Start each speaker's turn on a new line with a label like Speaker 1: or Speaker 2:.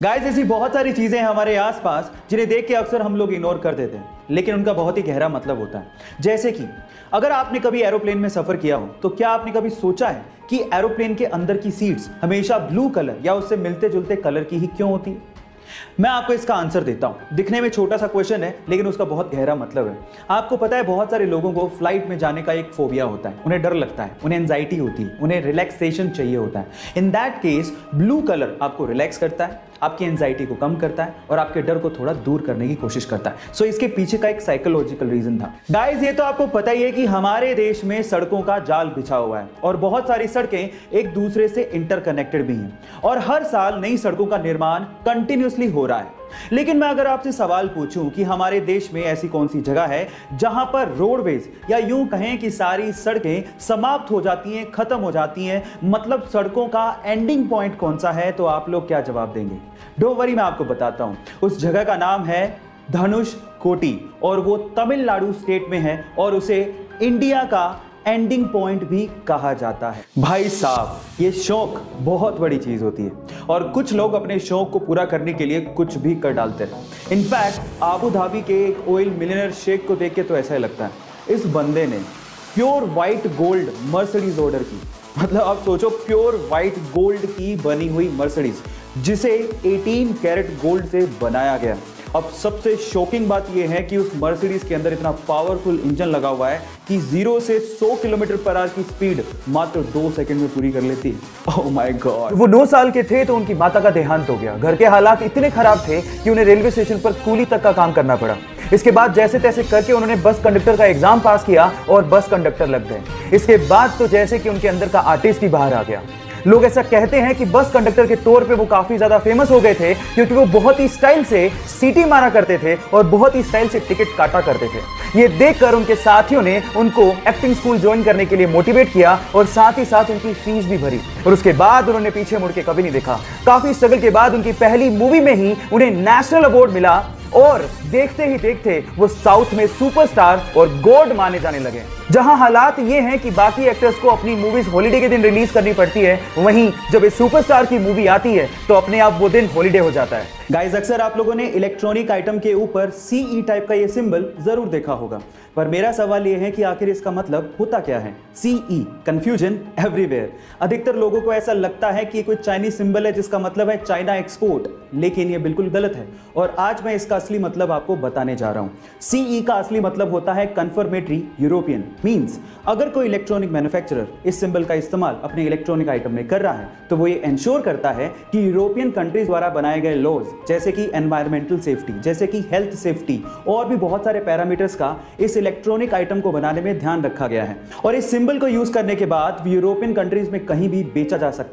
Speaker 1: Guys, ऐसी बहुत सारी चीजें हैं हमारे आसपास जिन्हें देख के अक्सर हम लोग इग्नोर कर देते हैं, लेकिन उनका बहुत ही गहरा मतलब होता है। जैसे कि अगर आपने कभी एरोप्लेन में सफर किया हो तो क्या आपने कभी सोचा है कि एरोप्लेन के अंदर की सीट्स हमेशा ब्लू कलर या उससे मिलते जुलते कलर की ही क्यों होती है? मैं आपको इसका आंसर देता हूं। दिखने में छोटा सा क्वेश्चन है, लेकिन उसका बहुत गहरा मतलब है। आपको पता है, बहुत सारे लोगों को फ्लाइट में जाने का एक फोबिया होता है। उन्हें डर लगता है, उन्हें एंजाइटी होती है, उन्हें रिलैक्सेशन चाहिए होता है। In that case blue colour आपको रिलैक्स करता है, आपकी एंजाइटी को कम करता है और आपके डर को थोड़ा दूर करने की कोशिश करता है। सो इसके पीछे का एक साइकोलॉजिकल रीजन था। गाइस, ये तो आपको पता ही है कि हमारे देश में सड़कों का जाल बिछा हुआ है और बहुत सारी सड़कें एक दूसरे से इंटरकनेक्टेड भी हैं और हर साल नई सड़कों का निर्माण कंटिन्यूअसली हो रहा है। लेकिन मैं अगर आपसे सवाल पूछूं कि हमारे देश में ऐसी कौन सी जगह है जहां पर रोडवेज या यूं कहें कि सारी सड़कें समाप्त हो जाती हैं, खत्म हो जाती हैं, मतलब सड़कों का एंडिंग पॉइंट कौन सा है, तो आप लोग क्या जवाब देंगे? डोंट वरी, मैं आपको बताता हूं। उस जगह का नाम है धनुषकोटी और वो तमिलनाडु स्टेट में है और उसे इंडिया का एंडिंग पॉइंट भी कहा जाता है। भाई साहब, ये शौक बहुत बड़ी चीज होती है और कुछ लोग अपने शौक को पूरा करने के लिए कुछ भी कर डालते हैं। इनफैक्ट आबू धाबी के एक ऑयल मिलियनर शेख को देख के तो ऐसा ही लगता है इस बंदे ने pure white gold Mercedes order की। मतलब आप सोचो, प्योर व्हाइट गोल्ड की बनी हुई मर्सिडीज जिसे 18 कैरेट गोल्ड से बनाया गया। अब सबसे शॉकिंग बात यह है कि उस मर्सिडीज के अंदर इतना पावरफुल इंजन लगा हुआ है कि 0 से 100 किलोमीटर पर आवर की स्पीड मात्र 2 सेकंड में पूरी कर लेती है। Oh my God. वो 9 साल के थे तो उनकी माता का देहांत हो गया। घर के हालात इतने खराब थे कि उन्हें रेलवे स्टेशन पर कूली तक का काम करना पड़ा। इसके बाद जैसे तैसे करके उन्होंने बस कंडक्टर का एग्जाम पास किया और बस कंडक्टर लग गए। इसके बाद तो जैसे कि उनके अंदर का आर्टिस्ट ही बाहर आ गया। लोग ऐसा कहते हैं कि बस कंडक्टर के तौर पे वो काफी ज्यादा फेमस हो गए थे क्योंकि वो बहुत ही स्टाइल से सीटी मारा करते थे और बहुत ही स्टाइल से टिकट काटा करते थे। ये देखकर उनके साथियों ने उनको एक्टिंग स्कूल ज्वाइन करने के लिए मोटिवेट किया और साथ ही साथ उनकी फीस भी भरी और उसके बाद उन्होंने पीछे मुड़ के कभी नहीं देखा। काफी स्ट्रगल के बाद उनकी पहली मूवी में ही उन्हें नेशनल अवार्ड मिला और देखते ही देखते वो साउथ में सुपरस्टार और गॉड माने जाने लगे। जहां हालात ये हैं कि बाकी एक्टर्स को अपनी मूवीज हॉलीडे के दिन रिलीज करनी पड़ती है, वहीं जब इस सुपरस्टार की मूवी आती है तो अपने आप वो दिन हॉलीडे हो जाता है। गाइस, अक्सर आप लोगों ने इलेक्ट्रॉनिक आइटम के ऊपर CE टाइप का ये सिंबल जरूर देखा होगा, पर मेरा सवाल ये है कि आखिर इसका मतलब होता क्या है? CE, confusion everywhere. अधिकतर लोगों को ऐसा लगता है कि ये कोई चाइनीज सिंबल है जिसका मतलब है चाइना एक्सपोर्ट, लेकिन ये बिल्कुल गलत है और आज मैं इसका असली मतलब आपको बताने जा रहा हूं। CE का असली मतलब होता है कन्फर्मेटरी यूरोपियन। मींस अगर कोई इलेक्ट्रॉनिक मैन्युफैक्चरर इस सिंबल का इस्तेमाल अपने इलेक्ट्रॉनिक आइटम में कर रहा है तो वो ये इंश्योर करता है कि यूरोपियन कंट्रीज द्वारा बनाए गए लॉज जैसे कि एनवायरमेंटल सेफ्टी, जैसे कि हेल्थ सेफ्टी और भी बहुत सारे पैरामीटर्स का इस इलेक्ट्रॉनिक आइटम को बनाने में ध्यान रखा गया है और इस सिंबल को यूज करने के बाद यूरोपियन कंट्रीज में कहीं भी बेचा जा सकता है।